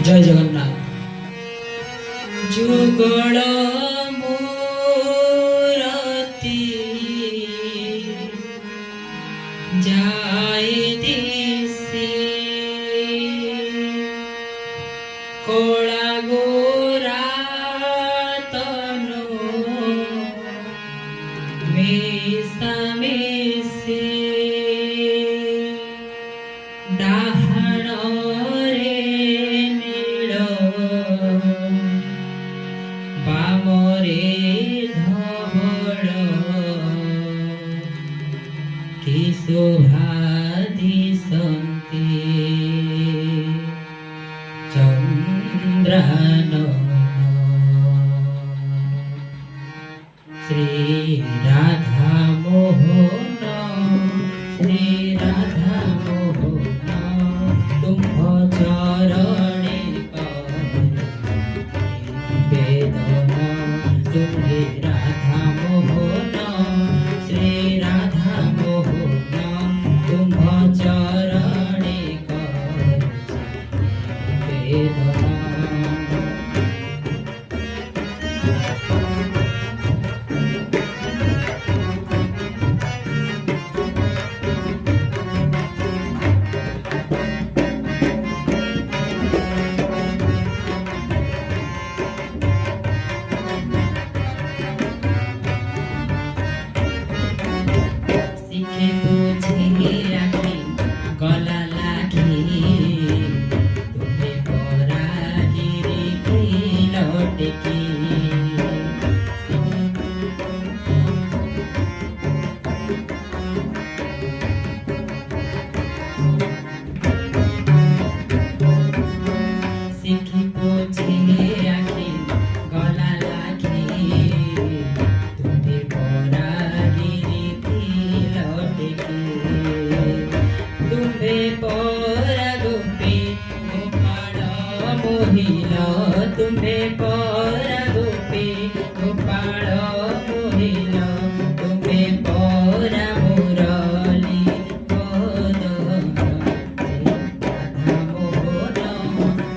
जय जगन्नाथ। जुगल मूरति जाय दिसे कोला गोरा तनो मेसा मेसे डाहण रे नील बामरे धवल कि शोभा दिशन्ति चन्द्रानन श्री राधा मोहन श्री राधा मोहन तुम चरणे वेदन तुम्हे राधा मोहन श्री राधा मोहन तुम चरणे वेदन। शिखे बुझे राखी गला लागी तुम्हें परागिरी की लौटकी शिखी बुझे राखी गला लागी तुम्हें परागिरी की लौटकी तुम्हें परा गोपी गोपाल मोहिल तुम्हें परा गोपी गोपाल मोहिल तुम्हें परा मुरली बदन राधा मोहन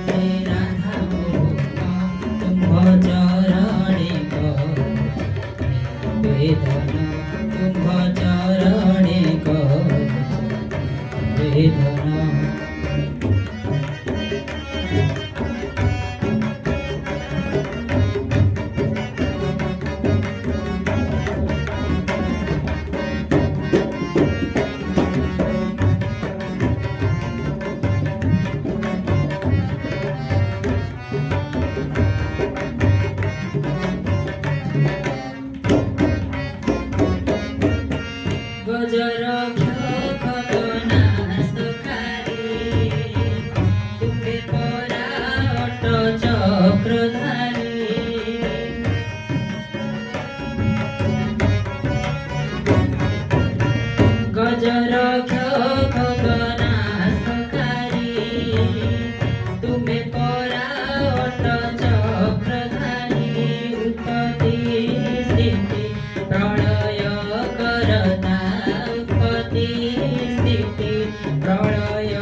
श्री राधा मोहन तुम चरणे वेदन तुम चरणे वेदन। गजर खगना सुखारी तुम्हें पराट चक्रधारी गजर खगना सुखारी तुम्हें पराट चक्रधारी उत्पत्ति स्थिति प्रलय करता उत्पत्ति स्थिति प्रलय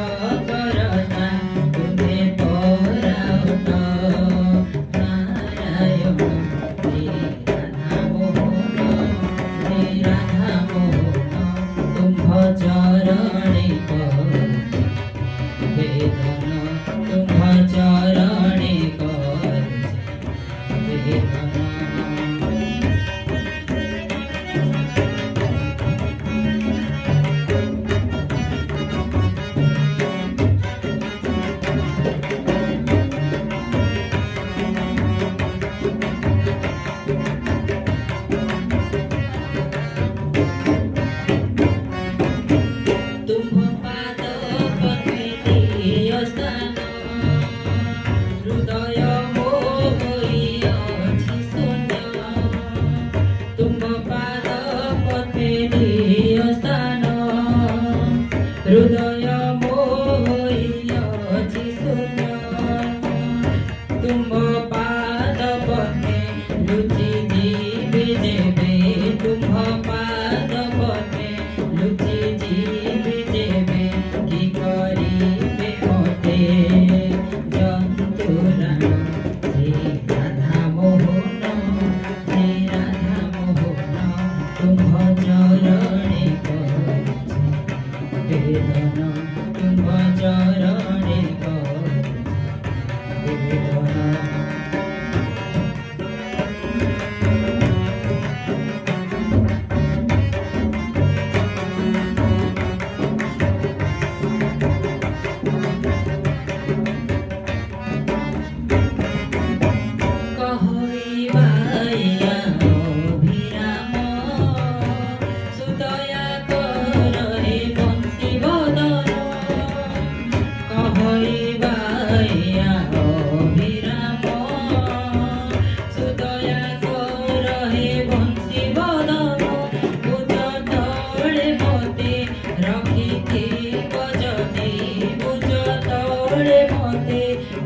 करता तुम्हें पराट नारायण श्री राधा मोहन श्री राधा मोहन तुम चरणे वेदन तुम चरणे वेदन। तुम पाद पद्मे स्थान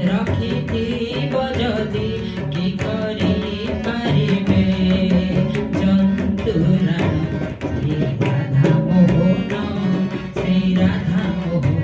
रखिथिब जदि कि करि पारिबे जन्तुराणी श्री राधा मोहन श्री राधा मोहन